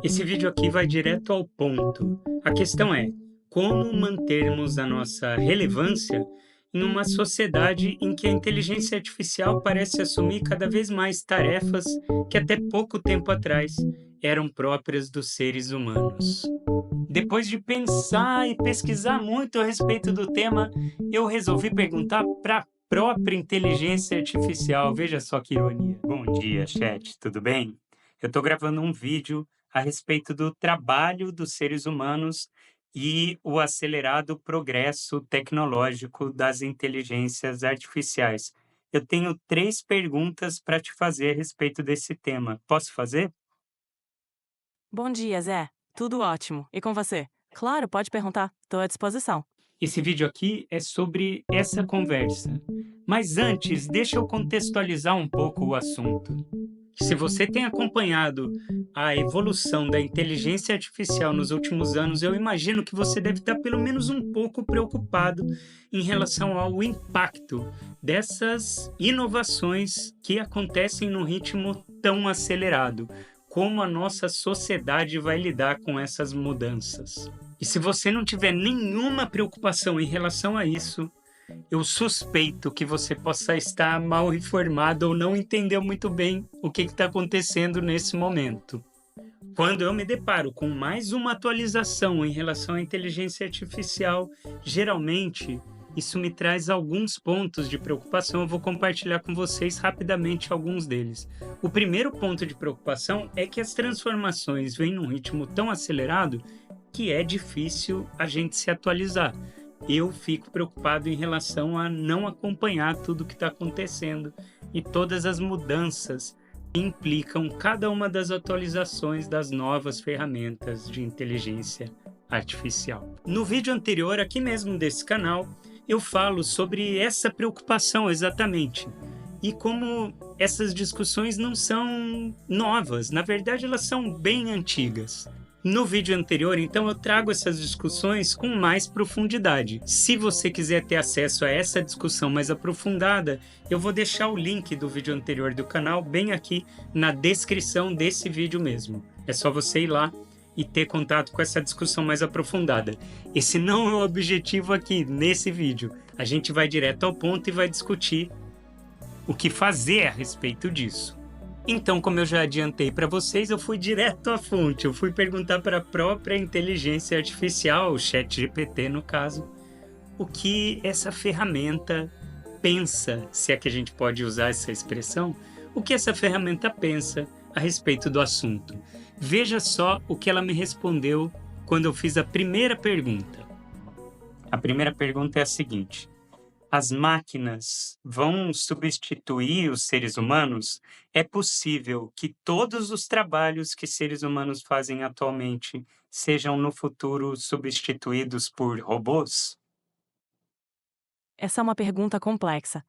Esse vídeo aqui vai direto ao ponto. A questão é como mantermos a nossa relevância em uma sociedade em que a inteligência artificial parece assumir cada vez mais tarefas que até pouco tempo atrás eram próprias dos seres humanos. Depois de pensar e pesquisar muito a respeito do tema, eu resolvi perguntar para a própria inteligência artificial. Veja só que ironia. Bom dia, chat, tudo bem? Eu estou gravando um vídeo a respeito do trabalho dos seres humanos e o acelerado progresso tecnológico das inteligências artificiais. Eu tenho 3 perguntas para te fazer a respeito desse tema. Posso fazer? Bom dia, Zé. Tudo ótimo. E com você? Claro, pode perguntar. Estou à disposição. Esse vídeo aqui é sobre essa conversa. Mas antes, deixa eu contextualizar um pouco o assunto. Se você tem acompanhado a evolução da inteligência artificial nos últimos anos, eu imagino que você deve estar pelo menos um pouco preocupado em relação ao impacto dessas inovações que acontecem num ritmo tão acelerado. Como a nossa sociedade vai lidar com essas mudanças? E se você não tiver nenhuma preocupação em relação a isso, eu suspeito que você possa estar mal informado ou não entendeu muito bem o que está acontecendo nesse momento. Quando eu me deparo com mais uma atualização em relação à inteligência artificial, geralmente isso me traz alguns pontos de preocupação. Eu vou compartilhar com vocês rapidamente alguns deles. O primeiro ponto de preocupação é que as transformações vêm num ritmo tão acelerado que é difícil a gente se atualizar. Eu fico preocupado em relação a não acompanhar tudo o que está acontecendo e todas as mudanças que implicam cada uma das atualizações das novas ferramentas de inteligência artificial. No vídeo anterior, aqui mesmo desse canal, eu falo sobre essa preocupação exatamente e como essas discussões não são novas, na verdade elas são bem antigas. No vídeo anterior, então, eu trago essas discussões com mais profundidade. Se você quiser ter acesso a essa discussão mais aprofundada, eu vou deixar o link do vídeo anterior do canal bem aqui na descrição desse vídeo mesmo. É só você ir lá e ter contato com essa discussão mais aprofundada. Esse não é o objetivo aqui nesse vídeo. A gente vai direto ao ponto e vai discutir o que fazer a respeito disso. Então, como eu já adiantei para vocês, eu fui direto à fonte. Eu fui perguntar para a própria inteligência artificial, o ChatGPT no caso, o que essa ferramenta pensa, se é que a gente pode usar essa expressão, o que essa ferramenta pensa a respeito do assunto. Veja só o que ela me respondeu quando eu fiz a primeira pergunta. A primeira pergunta é a seguinte: as máquinas vão substituir os seres humanos? É possível que todos os trabalhos que seres humanos fazem atualmente sejam no futuro substituídos por robôs? Essa é uma pergunta complexa.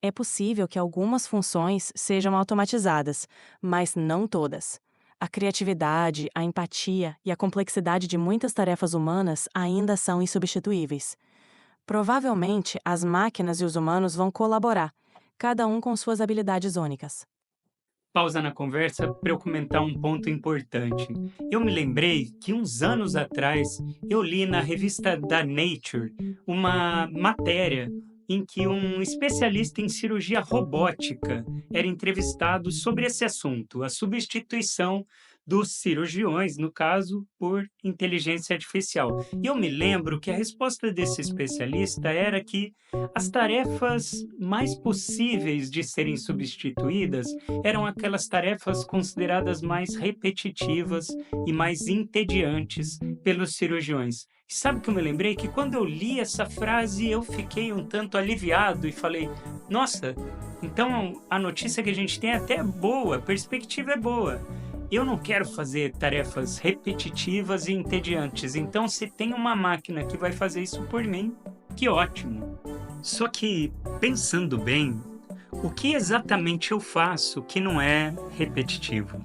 É possível que algumas funções sejam automatizadas, mas não todas. A criatividade, a empatia e a complexidade de muitas tarefas humanas ainda são insubstituíveis. Provavelmente, as máquinas e os humanos vão colaborar, cada um com suas habilidades únicas. Pausa na conversa para eu comentar um ponto importante. Eu me lembrei que uns anos atrás eu li na revista da Nature uma matéria em que um especialista em cirurgia robótica era entrevistado sobre esse assunto, a substituição dos cirurgiões, no caso, por inteligência artificial. E eu me lembro que a resposta desse especialista era que as tarefas mais possíveis de serem substituídas eram aquelas tarefas consideradas mais repetitivas e mais entediantes pelos cirurgiões. E sabe o que eu me lembrei? Que quando eu li essa frase, eu fiquei um tanto aliviado e falei: nossa, então a notícia que a gente tem é até boa, a perspectiva é boa. Eu não quero fazer tarefas repetitivas e entediantes, então se tem uma máquina que vai fazer isso por mim, que ótimo. Só que, pensando bem, o que exatamente eu faço que não é repetitivo?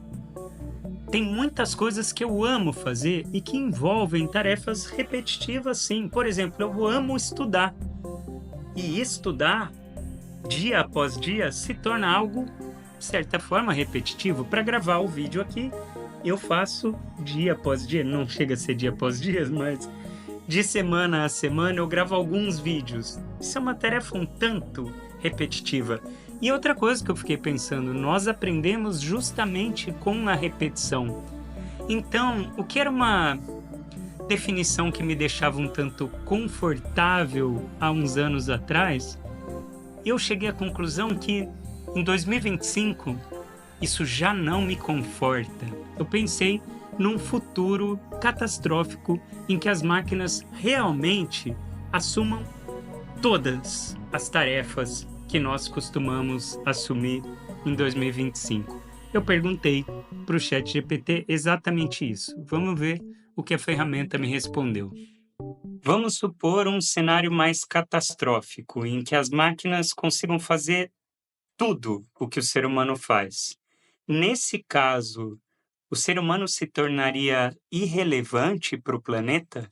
Tem muitas coisas que eu amo fazer e que envolvem tarefas repetitivas, sim. Por exemplo, eu amo estudar. E estudar, dia após dia, se torna algo, de certa forma, repetitivo. Para gravar o vídeo aqui, eu faço dia após dia, não chega a ser dia após dia, mas de semana a semana eu gravo alguns vídeos. Isso é uma tarefa um tanto repetitiva. E outra coisa que eu fiquei pensando, nós aprendemos justamente com a repetição. Então, o que era uma definição que me deixava um tanto confortável há uns anos atrás, eu cheguei à conclusão que em 2025 isso já não me conforta. Eu pensei num futuro catastrófico em que as máquinas realmente assumam todas as tarefas que nós costumamos assumir em 2025. Eu perguntei para o ChatGPT exatamente isso. Vamos ver o que a ferramenta me respondeu. Vamos supor um cenário mais catastrófico, em que as máquinas consigam fazer tudo o que o ser humano faz. Nesse caso, o ser humano se tornaria irrelevante para o planeta?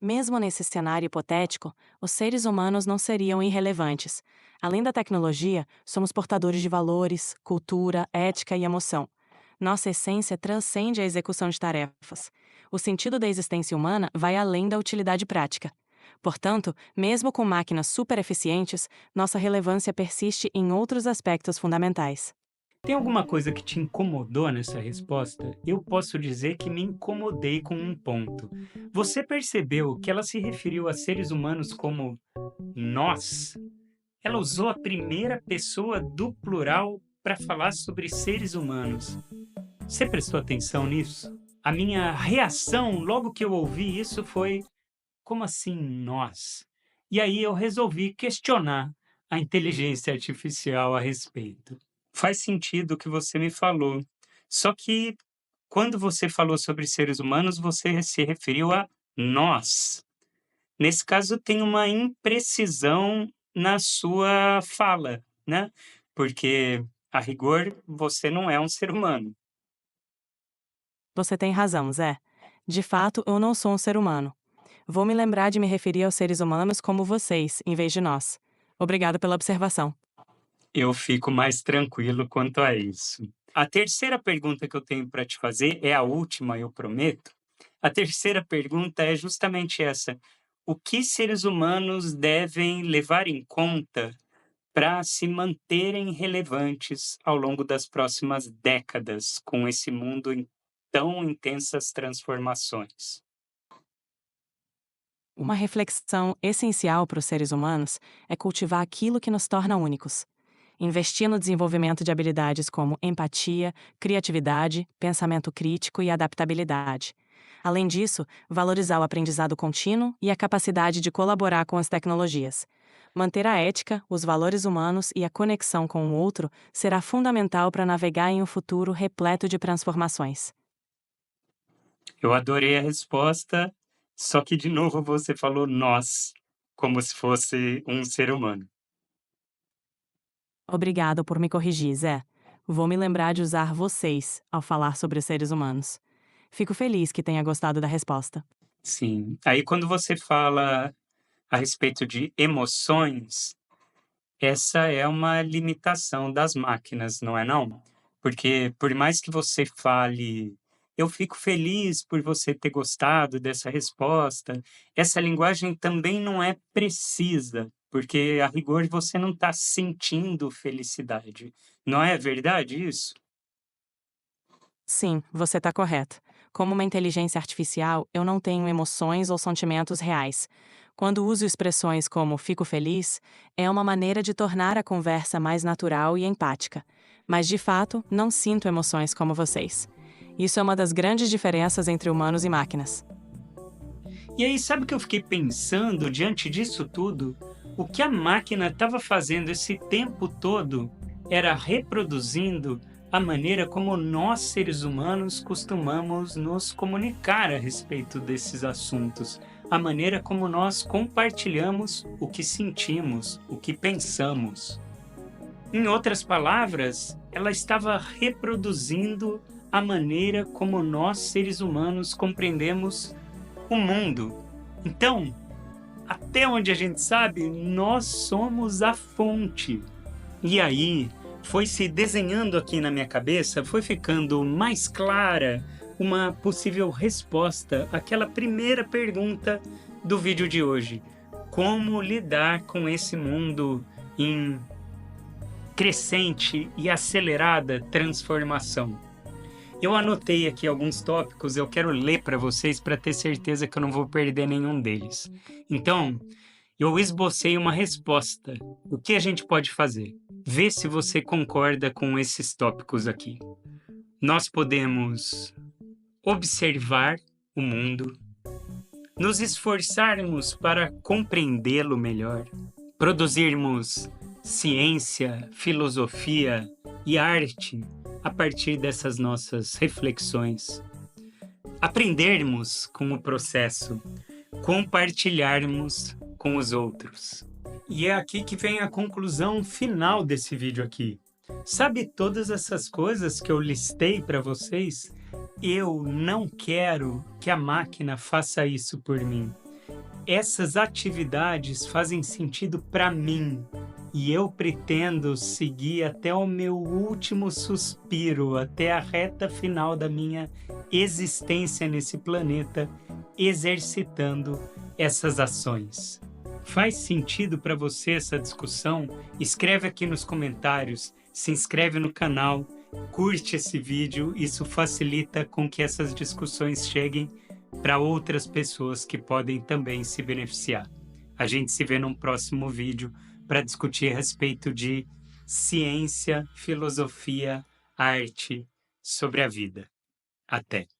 Mesmo nesse cenário hipotético, os seres humanos não seriam irrelevantes. Além da tecnologia, somos portadores de valores, cultura, ética e emoção. Nossa essência transcende a execução de tarefas. O sentido da existência humana vai além da utilidade prática. Portanto, mesmo com máquinas super eficientes, nossa relevância persiste em outros aspectos fundamentais. Tem alguma coisa que te incomodou nessa resposta? Eu posso dizer que me incomodei com um ponto. Você percebeu que ela se referiu a seres humanos como nós? Ela usou a primeira pessoa do plural para falar sobre seres humanos. Você prestou atenção nisso? A minha reação, logo que eu ouvi isso, foi: como assim nós? E aí eu resolvi questionar a inteligência artificial a respeito. Faz sentido o que você me falou. Só que quando você falou sobre seres humanos, você se referiu a nós. Nesse caso, tem uma imprecisão na sua fala, né? Porque, a rigor, você não é um ser humano. Você tem razão, Zé. De fato, eu não sou um ser humano. Vou me lembrar de me referir aos seres humanos como vocês, em vez de nós. Obrigado pela observação. Eu fico mais tranquilo quanto a isso. A terceira pergunta que eu tenho para te fazer é a última, eu prometo. A terceira pergunta é justamente essa: o que seres humanos devem levar em conta para se manterem relevantes ao longo das próximas décadas, com esse mundo em tão intensas transformações? Uma reflexão essencial para os seres humanos é cultivar aquilo que nos torna únicos. Investir no desenvolvimento de habilidades como empatia, criatividade, pensamento crítico e adaptabilidade. Além disso, valorizar o aprendizado contínuo e a capacidade de colaborar com as tecnologias. Manter a ética, os valores humanos e a conexão com o outro será fundamental para navegar em um futuro repleto de transformações. Eu adorei a resposta, só que de novo você falou nós, como se fosse um ser humano. Obrigado por me corrigir, Zé. Vou me lembrar de usar vocês ao falar sobre os seres humanos. Fico feliz que tenha gostado da resposta. Sim. Aí quando você fala a respeito de emoções, essa é uma limitação das máquinas, não é não? Porque por mais que você fale: "Eu fico feliz por você ter gostado dessa resposta", essa linguagem também não é precisa, porque a rigor você não está sentindo felicidade. Não é verdade isso? Sim, você está correto. Como uma inteligência artificial, eu não tenho emoções ou sentimentos reais. Quando uso expressões como fico feliz, é uma maneira de tornar a conversa mais natural e empática. Mas, de fato, não sinto emoções como vocês. Isso é uma das grandes diferenças entre humanos e máquinas. E aí, sabe o que eu fiquei pensando diante disso tudo? O que a máquina estava fazendo esse tempo todo era reproduzindo a maneira como nós, seres humanos, costumamos nos comunicar a respeito desses assuntos, a maneira como nós compartilhamos o que sentimos, o que pensamos. Em outras palavras, ela estava reproduzindo a maneira como nós, seres humanos, compreendemos o mundo. Então, até onde a gente sabe, nós somos a fonte. E aí, foi se desenhando aqui na minha cabeça, foi ficando mais clara uma possível resposta àquela primeira pergunta do vídeo de hoje. Como lidar com esse mundo em crescente e acelerada transformação? Eu anotei aqui alguns tópicos, eu quero ler para vocês para ter certeza que eu não vou perder nenhum deles. Então, eu esbocei uma resposta. O que a gente pode fazer? Vê se você concorda com esses tópicos aqui. Nós podemos observar o mundo, nos esforçarmos para compreendê-lo melhor, produzirmos ciência, filosofia e arte a partir dessas nossas reflexões, aprendermos com o processo, compartilharmos com os outros. E é aqui que vem a conclusão final desse vídeo aqui. Sabe todas essas coisas que eu listei para vocês? Eu não quero que a máquina faça isso por mim. Essas atividades fazem sentido para mim e eu pretendo seguir até o meu último suspiro, até a reta final da minha existência nesse planeta, exercitando essas ações. Faz sentido para você essa discussão? Escreve aqui nos comentários, se inscreve no canal, curte esse vídeo, isso facilita com que essas discussões cheguem para outras pessoas que podem também se beneficiar. A gente se vê num próximo vídeo para discutir a respeito de ciência, filosofia, arte sobre a vida. Até!